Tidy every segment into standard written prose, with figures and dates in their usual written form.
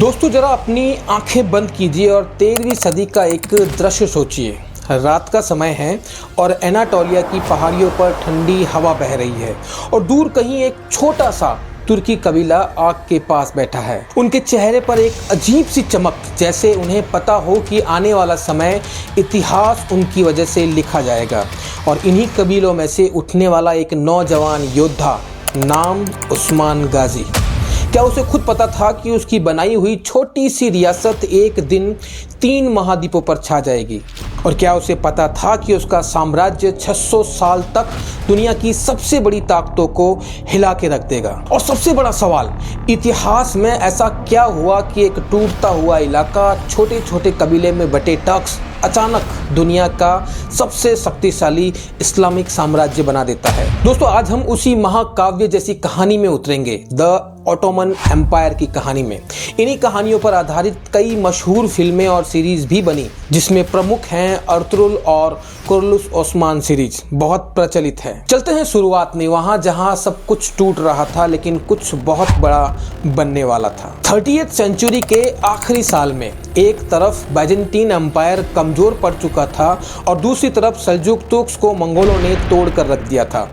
दोस्तों जरा अपनी आंखें बंद कीजिए और 13वीं सदी का एक दृश्य सोचिए। रात का समय है और एनाटोलिया की पहाड़ियों पर ठंडी हवा बह रही है और दूर कहीं एक छोटा सा तुर्की कबीला आग के पास बैठा है। उनके चेहरे पर एक अजीब सी चमक, जैसे उन्हें पता हो कि आने वाला समय इतिहास उनकी वजह से लिखा जाएगा। और इन्हीं कबीलों में से उठने वाला एक नौजवान योद्धा, नाम उस्मान गाजी। क्या उसे खुद पता था कि उसकी बनाई हुई छोटी सी रियासत एक दिन 3 महाद्वीपों पर छा जाएगी? और क्या उसे पता था कि उसका साम्राज्य 600 साल तक दुनिया की सबसे बड़ी ताकतों को हिला के रख देगा? और सबसे बड़ा सवाल, इतिहास में ऐसा क्या हुआ कि एक टूटता हुआ इलाका, छोटे छोटे कबीले में बटे टर्क्स अचानक दुनिया का सबसे शक्तिशाली इस्लामिक साम्राज्य बना देता है? दोस्तों आज हम उसी महाकाव्य जैसी कहानी में उतरेंगे, द ऑटोमन एम्पायर की कहानी में। इन्हीं कहानियों पर आधारित कई मशहूर फिल्में और सीरीज भी बनी, जिसमें प्रमुख हैं अर्तुगरुल और कुर्लुस ओस्मान सीरीज, बहुत प्रचलित है। चलते हैं शुरुआत में, वहां जहां सब कुछ टूट रहा था लेकिन कुछ बहुत बड़ा बनने वाला था। 30वीं सेंचुरी के आखिरी साल में एक तरफ बाइजेंटीन एम्पायर कमजोर पड़ चुका था और दूसरी तरफ सल्जुक तुर्क्स को मंगोलों ने तोड़ कर रख दिया था।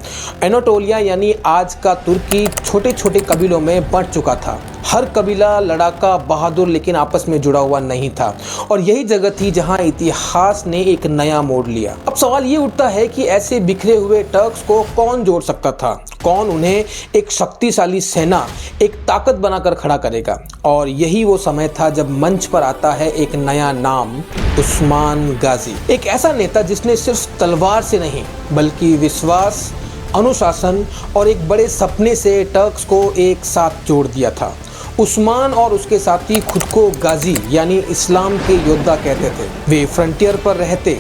एनाटोलिया यानी आज का तुर्की छोटे छोटे कबीलों में बढ़ चुका था। हर कबीला लड़ाका, बहादुर, लेकिन आपस में जुड़ा हुआ नहीं था। और यही जगह थी जहां इतिहास ने एक नया मोड़ लिया। अब सवाल ये उठता है कि ऐसे बिखरे हुए टर्क्स को कौन जोड़ सकता था? कौन उन्हें एक शक्तिशाली सेना, एक ताकत बनाकर खड़ा करेगा? और यही वो समय था जब मंच पर आता है एक नया नाम, उस्मान गाजी। एक ऐसा नेता जिसने सिर्फ तलवार से नहीं बल्कि विश्वास, अनुशासन और एक बड़े सपने से टर्क्स को एक साथ जोड़ दिया था। उस्मान और उसके साथी खुद को गाजी यानी इस्लाम के योद्धा कहते थे। वे फ्रंटियर पर रहते,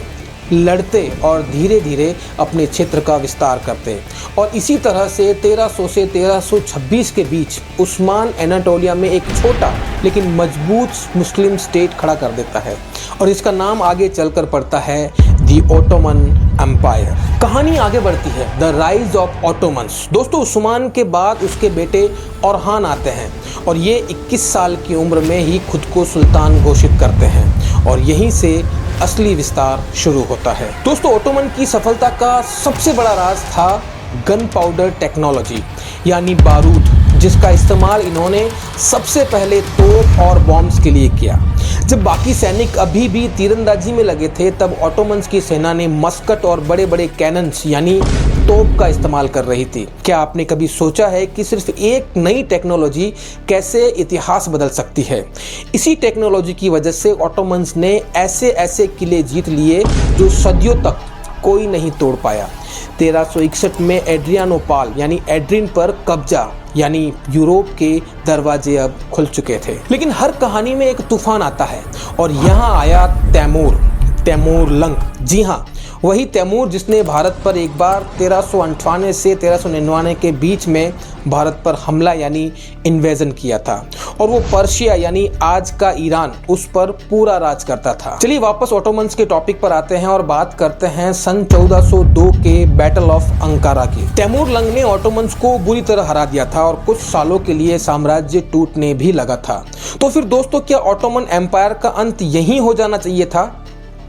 लड़ते और धीरे धीरे अपने क्षेत्र का विस्तार करते। और इसी तरह से 1300 से 1326 के बीच उस्मान एनाटोलिया में एक छोटा लेकिन मजबूत मुस्लिम स्टेट खड़ा कर देता है और इसका नाम आगे चलकर पड़ता है दी ऑटोमन एम्पायर। कहानी आगे बढ़ती है, द राइज ऑफ ऑटोमन्स। दोस्तों उस्मान के बाद उसके बेटे ओरहान आते हैं और ये 21 साल की उम्र में ही खुद को सुल्तान घोषित करते हैं और यहीं से असली विस्तार शुरू होता है। दोस्तों ऑटोमन की सफलता का सबसे बड़ा राज था गन पाउडर टेक्नोलॉजी यानी बारूद, जिसका इस्तेमाल इन्होंने सबसे पहले तोप और बॉम्ब्स के लिए किया। जब बाकी सैनिक अभी भी तीरंदाजी में लगे थे, तब ऑटोमन्स की सेना ने मस्कट और बड़े बड़े कैनन्स यानी तोप का इस्तेमाल कर रही थी। क्या आपने कभी सोचा है कि सिर्फ एक नई टेक्नोलॉजी कैसे इतिहास बदल सकती है? इसी टेक्नोलॉजी की वजह से ऑटोमन्स ने ऐसे ऐसे किले जीत लिए जो सदियों तक कोई नहीं तोड़ पाया। 1361 में एड्रियानोपाल यानी एड्रिन पर कब्जा यानी यूरोप के दरवाजे अब खुल चुके थे। लेकिन हर कहानी में एक तूफान आता है और यहाँ आया तैमूर लंग। जी हाँ, वही तैमूर जिसने भारत पर एक बार 1358 से 1399 के बीच में भारत पर हमला यानी इन्वेजन किया था और वो पर्शिया यानी आज का ईरान, उस पर पूरा राज करता था। चलिए वापस ऑटोमन्स के टॉपिक पर आते हैं और बात करते हैं सन 1402 के बैटल ऑफ अंकारा की। तैमूर लंग ने ऑटोमन्स को बुरी तरह हरा दिया था और कुछ सालों के लिए साम्राज्य टूटने भी लगा था। तो फिर दोस्तों क्या ऑटोमन एम्पायर का अंत यहीं हो जाना चाहिए था?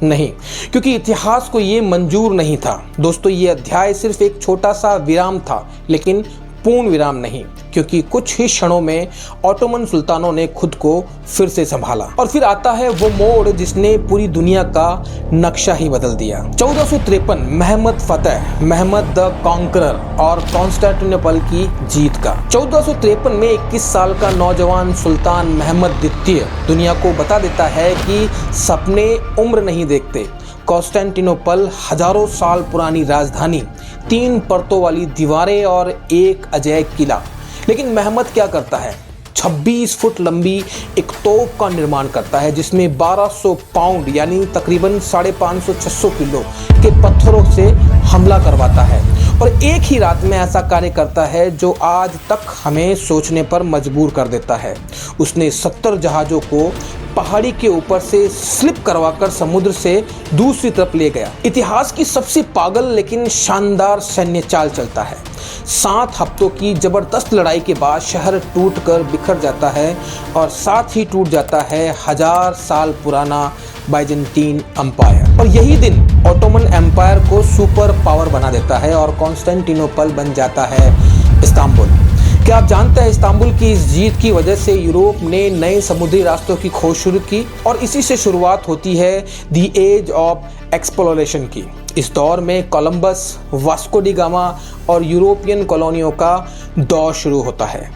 नहीं, क्योंकि इतिहास को ये मंजूर नहीं था। दोस्तों ये अध्याय सिर्फ एक छोटा सा विराम था, लेकिन पूर्ण विराम नहीं, क्योंकि कुछ ही क्षणों में ऑटोमन सुल्तानों ने खुद को फिर से संभाला। और फिर आता है वो मोड़ जिसने पूरी दुनिया का नक्शा ही बदल दिया। 1453 महमद फतेह, महमद द कॉन्करर और कॉन्स्टेंटिनोपल की जीत का। 1453 में 21 साल का नौजवान सुल्तान महमद द्वितीय दुनिया को बता देता है कि सपने उम्र नहीं देखते। कॉन्स्टेंटिनोपल हजारों साल पुरानी राजधानी, 3 परतों वाली दीवारें और एक अजय किला। लेकिन महमद क्या करता है? 26 फुट लंबी एक तोप का निर्माण करता है जिसमें 1200 पाउंड यानी तकरीबन 550-600 किलो के पत्थरों से हमला करवाता है और एक ही रात में ऐसा कार्य करता है जो आज तक हमें सोचने पर मजबूर कर देता है। उसने 70 जहाज़ों को पहाड़ी के ऊपर से स्लिप करवाकर समुद्र से दूसरी तरफ ले गया। इतिहास की सबसे पागल लेकिन शानदार सैन्य चाल चलता है। 7 हफ्तों की जबरदस्त लड़ाई के बाद शहर टूटकर बिखर जाता है और साथ ही टूट जाता है 1000 साल पुराना बाइजेंटीन एम्पायर। और यही दिन ऑटोमन एम्पायर को सुपर पावर बना देता है और कॉन्स्टेंटिनोपल बन जाता है इस्तांबुल। क्या आप जानते हैं इस्तांबुल की इस जीत की वजह से यूरोप ने नए समुद्री रास्तों की खोज शुरू की और इसी से शुरुआत होती है द एज ऑफ एक्सप्लोरेशन की। इस दौर में कोलंबस, वास्को डी गामा और यूरोपियन कॉलोनियों का दौर शुरू होता है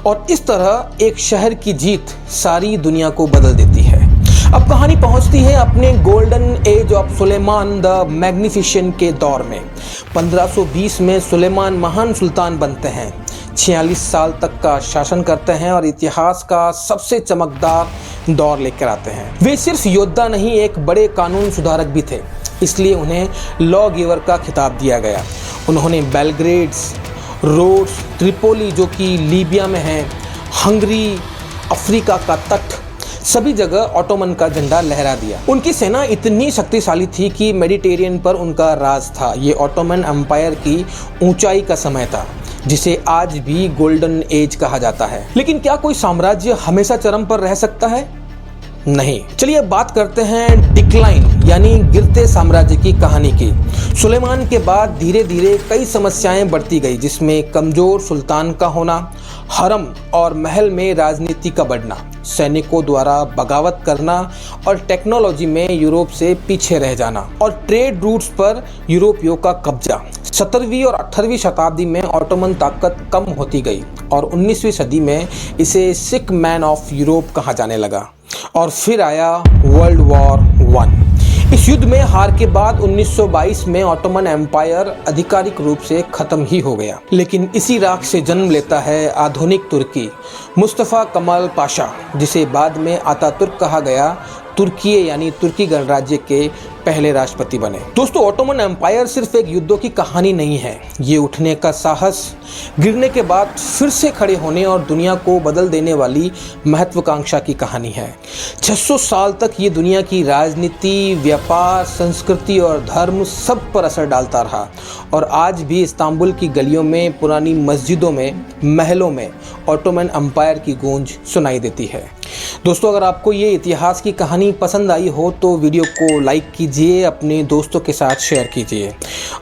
और इस तरह एक शहर की जीत सारी दुनिया को बदल देती है। अब कहानी पहुंचती है अपने golden age of Suleiman the magnificent के दौर में। 1520 में सुलेमान महान सुल्तान बनते हैं, 46 साल तक का शासन करते हैं और इतिहास का सबसे चमकदार दौर लेकर आते हैं। वे सिर्फ योद्धा नहीं, एक बड़े कानून सुधारक भी थे, इसलिए उन्हें लॉ गिवर का खिताब दिया गया। उन्होंने बेलग्रेड, रोड्स, त्रिपोली जो कि लीबिया में है, हंगरी, अफ्रीका का तट, सभी जगह ऑटोमन का झंडा लहरा दिया। उनकी सेना इतनी शक्तिशाली थी कि मेडिटेरियन पर उनका राज था। ये ऑटोमन एम्पायर की ऊंचाई का समय था, जिसे आज भी गोल्डन एज कहा जाता है। लेकिन क्या कोई साम्राज्य हमेशा चरम पर रह सकता है? नहीं। चलिए बात करते हैं डिक्लाइन यानी गिरते साम्राज्य की कहानी की। सुलेमान के बाद धीरे धीरे कई समस्याएं बढ़ती गई, जिसमें कमजोर सुल्तान का होना, हरम और महल में राजनीति का बढ़ना, सैनिकों द्वारा बगावत करना और टेक्नोलॉजी में यूरोप से पीछे रह जाना और ट्रेड रूट्स पर यूरोपियों का कब्जा। 17वीं और 18वीं शताब्दी में ऑटोमन ताकत कम होती गई और 19वीं सदी में इसे सिक मैन ऑफ यूरोप कहा जाने लगा। और फिर आया वर्ल्ड वॉर 1। इस युद्ध में हार के बाद 1922 में ऑटोमन एम्पायर आधिकारिक रूप से खत्म ही हो गया। लेकिन इसी राख से जन्म लेता है आधुनिक तुर्की। मुस्तफा कमाल पाशा, जिसे बाद में आतातुर्क कहा गया, तुर्की यानी तुर्की गणराज्य के पहले राष्ट्रपति बने। दोस्तों, ऑटोमन एम्पायर सिर्फ एक युद्धों की कहानी नहीं है, ये उठने का साहस, गिरने के बाद फिर से खड़े होने और दुनिया को बदल देने वाली महत्वाकांक्षा की कहानी है। 600 साल तक ये दुनिया की राजनीति, व्यापार, संस्कृति और धर्म सब पर असर डालता रहा और आज भी इस्तांबुल की गलियों में, पुरानी मस्जिदों में, महलों में ऑटोमन एम्पायर की गूंज सुनाई देती है। दोस्तों, अगर आपको ये इतिहास की कहानी पसंद आई हो तो वीडियो को लाइक कीजिए, अपने दोस्तों के साथ शेयर कीजिए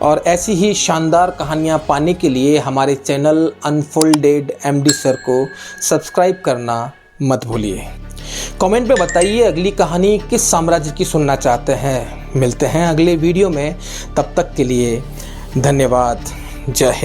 और ऐसी ही शानदार कहानियाँ पाने के लिए हमारे चैनल अनफोल्डेड एमडी सर को सब्सक्राइब करना मत भूलिए। कमेंट में बताइए अगली कहानी किस साम्राज्य की सुनना चाहते हैं। मिलते हैं अगले वीडियो में, तब तक के लिए धन्यवाद। जय हिंद।